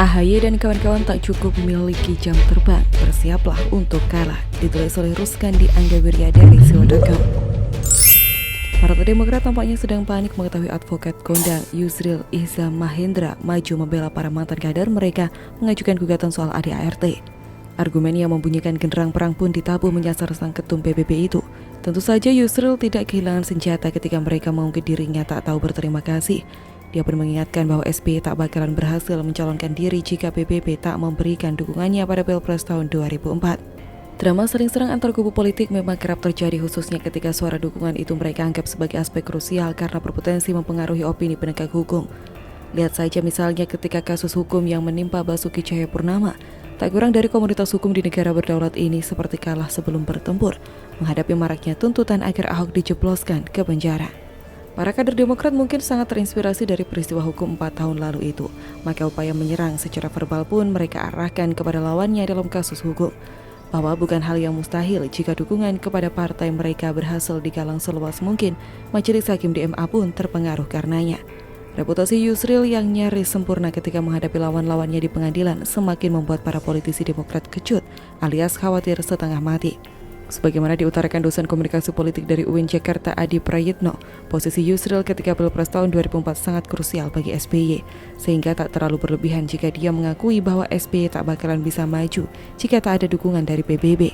AHY dan kawan-kawan tak cukup memiliki jam terbang, bersiaplah untuk kalah. Ditulis oleh Ruskan di Angga Wirya dari Siwo.com. Partai Demokrat tampaknya sedang panik mengetahui advokat kondang Yusril Ihza Mahendra maju membela para mantan kader mereka mengajukan gugatan soal ADART. Argumen yang membunyikan genderang perang pun ditabuh menyasar sang ketum PBB itu. Tentu saja Yusril tidak kehilangan senjata ketika mereka mengungkit dirinya tak tahu berterima kasih. Dia pun mengingatkan bahwa SBY tak bakalan berhasil mencalonkan diri jika PBB tak memberikan dukungannya pada Pilpres tahun 2004. Drama saling serang antar kubu politik memang kerap terjadi khususnya ketika suara dukungan itu mereka anggap sebagai aspek krusial karena berpotensi mempengaruhi opini penegak hukum. Lihat saja misalnya ketika kasus hukum yang menimpa Basuki Cahayapurnama. Tak kurang dari komunitas hukum di negara berdaulat ini seperti kalah sebelum bertempur, menghadapi maraknya tuntutan agar Ahok dijebloskan ke penjara. Para kader Demokrat mungkin sangat terinspirasi dari peristiwa hukum 4 tahun lalu itu, maka upaya menyerang secara verbal pun mereka arahkan kepada lawannya dalam kasus hukum. Bahwa bukan hal yang mustahil jika dukungan kepada partai mereka berhasil digalang seluas mungkin, Majelis Hakim di MA pun terpengaruh karenanya. Reputasi Yusril yang nyaris sempurna ketika menghadapi lawan-lawannya di pengadilan semakin membuat para politisi Demokrat kecut alias khawatir setengah mati. Sebagaimana diutarakan dosen komunikasi politik dari UIN Jakarta Adi Prayitno, posisi Yusril ketika Pilpres tahun 2004 sangat krusial bagi SBY, sehingga tak terlalu berlebihan jika dia mengakui bahwa SBY tak bakalan bisa maju jika tak ada dukungan dari PBB.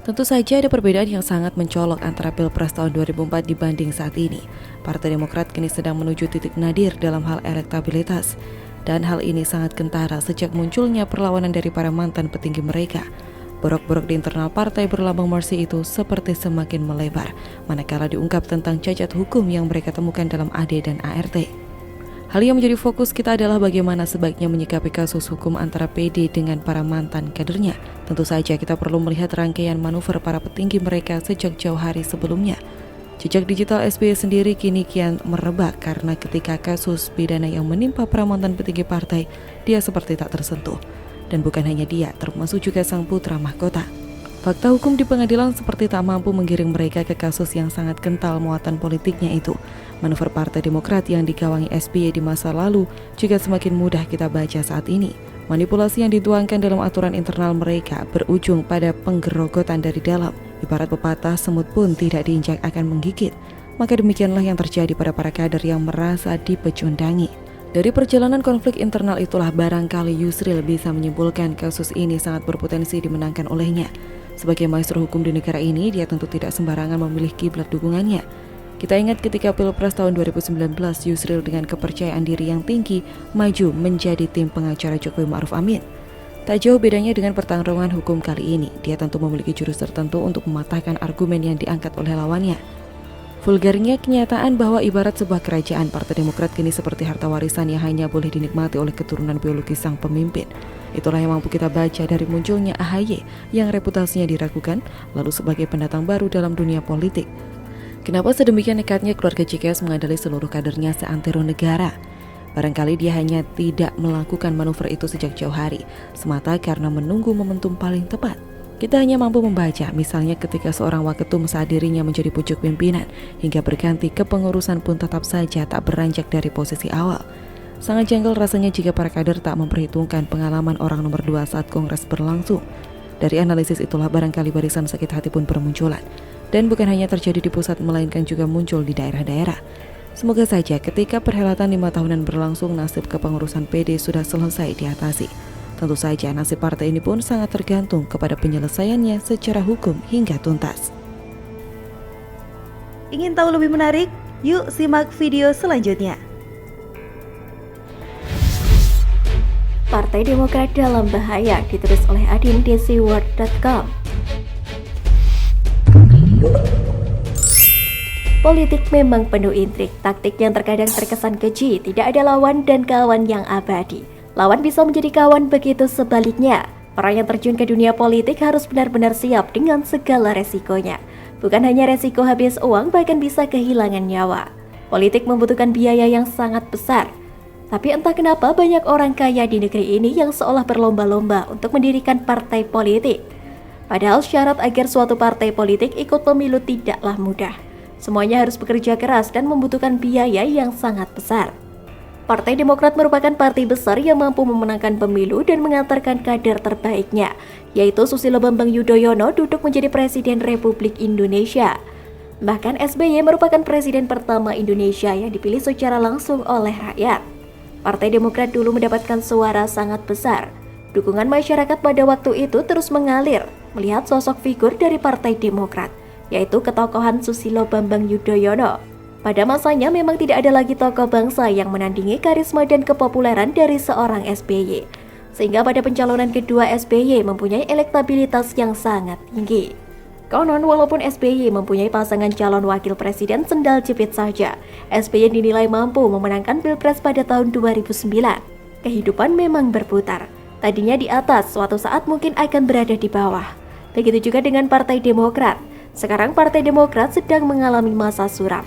Tentu saja ada perbedaan yang sangat mencolok antara Pilpres tahun 2004 dibanding saat ini. Partai Demokrat kini sedang menuju titik nadir dalam hal elektabilitas, dan hal ini sangat kentara sejak munculnya perlawanan dari para mantan petinggi mereka. Borok-borok di internal partai berlambang Mercy itu seperti semakin melebar, manakala diungkap tentang cacat hukum yang mereka temukan dalam AD dan ART. Hal yang menjadi fokus kita adalah bagaimana sebaiknya menyikapi kasus hukum antara PD dengan para mantan kadernya. Tentu saja kita perlu melihat rangkaian manuver para petinggi mereka sejak jauh hari sebelumnya. Jejak digital SBY sendiri kini kian merebak karena ketika kasus pidana yang menimpa para mantan petinggi partai, dia seperti tak tersentuh. Dan bukan hanya dia, termasuk juga sang putra mahkota. Fakta hukum di pengadilan seperti tak mampu menggiring mereka ke kasus yang sangat kental muatan politiknya itu. Manuver Partai Demokrat yang digawangi SBY di masa lalu juga semakin mudah kita baca saat ini. Manipulasi yang dituangkan dalam aturan internal mereka berujung pada penggerogotan dari dalam. Ibarat pepatah, semut pun tidak diinjak akan menggigit. Maka demikianlah yang terjadi pada para kader yang merasa dipecundangi. Dari perjalanan konflik internal itulah barangkali Yusril bisa menyimpulkan kasus ini sangat berpotensi dimenangkan olehnya. Sebagai maestro hukum di negara ini, dia tentu tidak sembarangan memilih kiblat dukungannya. Kita ingat ketika Pilpres tahun 2019, Yusril dengan kepercayaan diri yang tinggi maju menjadi tim pengacara Jokowi Ma'ruf Amin. Tak jauh bedanya dengan pertarungan hukum kali ini, dia tentu memiliki jurus tertentu untuk mematahkan argumen yang diangkat oleh lawannya. Vulgarnya kenyataan bahwa ibarat sebuah kerajaan, Partai Demokrat kini seperti harta warisan yang hanya boleh dinikmati oleh keturunan biologis sang pemimpin. Itulah yang mampu kita baca dari munculnya AHY yang reputasinya diragukan, lalu sebagai pendatang baru dalam dunia politik. Kenapa sedemikian nekatnya keluarga JKS mengandali seluruh kadernya seantero negara? Barangkali dia hanya tidak melakukan manuver itu sejak jauh hari, semata karena menunggu momentum paling tepat. Kita hanya mampu membaca, misalnya ketika seorang waketum saat dirinya menjadi pucuk pimpinan, hingga berganti kepengurusan pun tetap saja tak beranjak dari posisi awal. Sangat janggal rasanya jika para kader tak memperhitungkan pengalaman orang nomor 2 saat kongres berlangsung. Dari analisis itulah barangkali barisan sakit hati pun bermunculan. Dan bukan hanya terjadi di pusat, melainkan juga muncul di daerah-daerah. Semoga saja ketika perhelatan 5 tahunan berlangsung, nasib kepengurusan PD sudah selesai diatasi. Tentu saja nasib partai ini pun sangat tergantung kepada penyelesaiannya secara hukum hingga tuntas. Ingin tahu lebih menarik? Yuk simak video selanjutnya. Partai Demokrat dalam bahaya, ditulis oleh Adin di Siwo.com. Politik memang penuh intrik, taktik yang terkadang terkesan keji, tidak ada lawan dan kawan yang abadi. Lawan bisa menjadi kawan, begitu sebaliknya. Orang yang terjun ke dunia politik harus benar-benar siap dengan segala resikonya. Bukan hanya resiko habis uang, bahkan bisa kehilangan nyawa. Politik membutuhkan biaya yang sangat besar. Tapi entah kenapa banyak orang kaya di negeri ini yang seolah berlomba-lomba untuk mendirikan partai politik. Padahal syarat agar suatu partai politik ikut pemilu tidaklah mudah. Semuanya harus bekerja keras dan membutuhkan biaya yang sangat besar. Partai Demokrat merupakan partai besar yang mampu memenangkan pemilu dan mengantarkan kader terbaiknya, yaitu Susilo Bambang Yudhoyono duduk menjadi Presiden Republik Indonesia. Bahkan SBY merupakan presiden pertama Indonesia yang dipilih secara langsung oleh rakyat. Partai Demokrat dulu mendapatkan suara sangat besar. Dukungan masyarakat pada waktu itu terus mengalir melihat sosok figur dari Partai Demokrat, yaitu ketokohan Susilo Bambang Yudhoyono. Pada masanya memang tidak ada lagi tokoh bangsa yang menandingi karisma dan kepopuleran dari seorang SBY. Sehingga pada pencalonan kedua SBY mempunyai elektabilitas yang sangat tinggi. Konon walaupun SBY mempunyai pasangan calon wakil presiden sendal jepit saja, SBY dinilai mampu memenangkan Pilpres pada tahun 2009. Kehidupan memang berputar. Tadinya di atas, suatu saat mungkin akan berada di bawah. Begitu juga dengan Partai Demokrat. Sekarang Partai Demokrat sedang mengalami masa suram.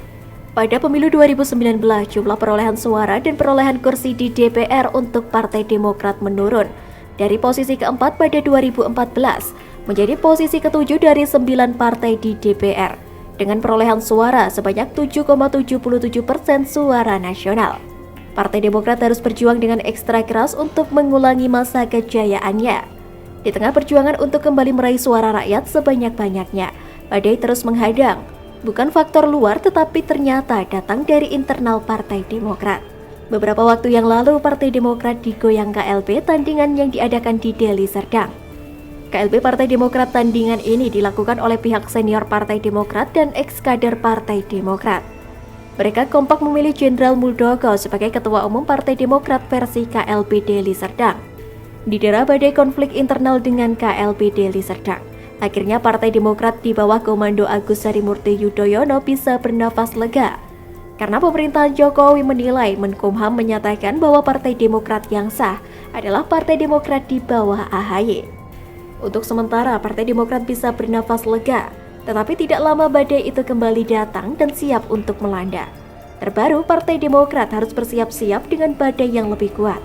Pada pemilu 2019, jumlah perolehan suara dan perolehan kursi di DPR untuk Partai Demokrat menurun. Dari posisi keempat pada 2014, menjadi posisi ketujuh dari 9 partai di DPR, dengan perolehan suara sebanyak 7,77% suara nasional. Partai Demokrat harus berjuang dengan ekstra keras untuk mengulangi masa kejayaannya. Di tengah perjuangan untuk kembali meraih suara rakyat sebanyak-banyaknya, badai terus menghadang. Bukan faktor luar tetapi ternyata datang dari internal Partai Demokrat. Beberapa waktu yang lalu Partai Demokrat digoyang KLB tandingan yang diadakan di Deli Serdang. KLB Partai Demokrat tandingan ini dilakukan oleh pihak senior Partai Demokrat dan ex-kader Partai Demokrat. Mereka kompak memilih Jenderal Muldoko sebagai Ketua Umum Partai Demokrat versi KLB Deli Serdang. Didera badai konflik internal dengan KLB Deli Serdang. Akhirnya Partai Demokrat di bawah komando Agus Harimurti Yudhoyono bisa bernafas lega. Karena pemerintahan Jokowi menilai Menkumham menyatakan bahwa Partai Demokrat yang sah adalah Partai Demokrat di bawah AHY. Untuk sementara Partai Demokrat bisa bernafas lega, tetapi tidak lama badai itu kembali datang dan siap untuk melanda. Terbaru Partai Demokrat harus bersiap-siap dengan badai yang lebih kuat.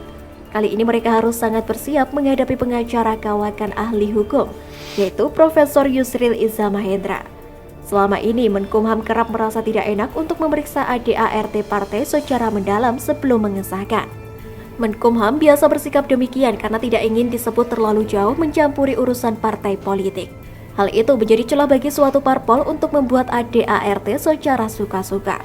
Kali ini mereka harus sangat bersiap menghadapi pengacara kawakan ahli hukum, yaitu Profesor Yusril Iza Mahendra. Selama ini Menkumham kerap merasa tidak enak untuk memeriksa ADART partai secara mendalam sebelum mengesahkan. Menkumham biasa bersikap demikian karena tidak ingin disebut terlalu jauh mencampuri urusan partai politik. Hal itu menjadi celah bagi suatu parpol untuk membuat ADART secara suka-suka.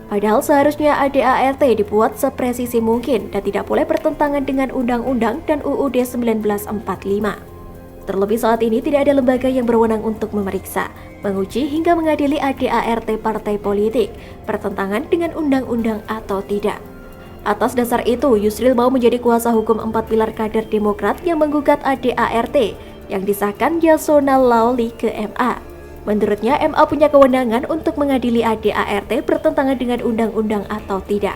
Padahal seharusnya ADART dibuat sepresisi mungkin dan tidak boleh bertentangan dengan Undang-Undang dan UUD 1945. Terlebih saat ini tidak ada lembaga yang berwenang untuk memeriksa, menguji hingga mengadili ADART partai politik bertentangan dengan undang-undang atau tidak. Atas dasar itu, Yusril mau menjadi kuasa hukum 4 pilar kader Demokrat yang menggugat ADART yang disahkan Yasona Lauli ke MA. Menurutnya, MA punya kewenangan untuk mengadili ADART bertentangan dengan undang-undang atau tidak.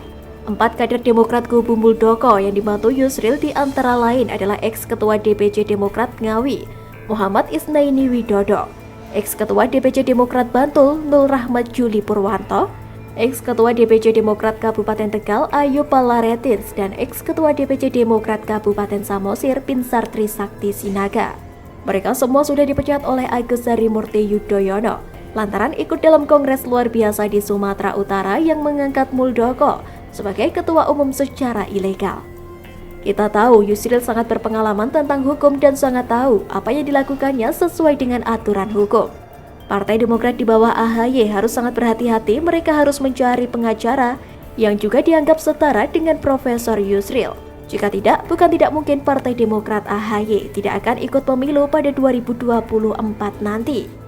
4 kader Demokrat kubu Muldoko yang dibantu Yusril di antara lain adalah ex-ketua DPC Demokrat Ngawi, Muhammad Isnaini Widodo, ex-ketua DPC Demokrat Bantul, Nur Rahmat Juli Purwanto, ex-ketua DPC Demokrat Kabupaten Tegal, Ayub Palaretins, dan ex-ketua DPC Demokrat Kabupaten Samosir, Pinsar Trisakti Sinaga. Mereka semua sudah dipecat oleh Agus Harimurti Yudhoyono lantaran ikut dalam kongres luar biasa di Sumatera Utara yang mengangkat Muldoko sebagai ketua umum secara ilegal. Kita tahu Yusril sangat berpengalaman tentang hukum dan sangat tahu apa yang dilakukannya sesuai dengan aturan hukum. Partai Demokrat di bawah AHY harus sangat berhati-hati, mereka harus mencari pengacara yang juga dianggap setara dengan Profesor Yusril. Jika tidak, bukan tidak mungkin Partai Demokrat AHY tidak akan ikut pemilu pada 2024 nanti.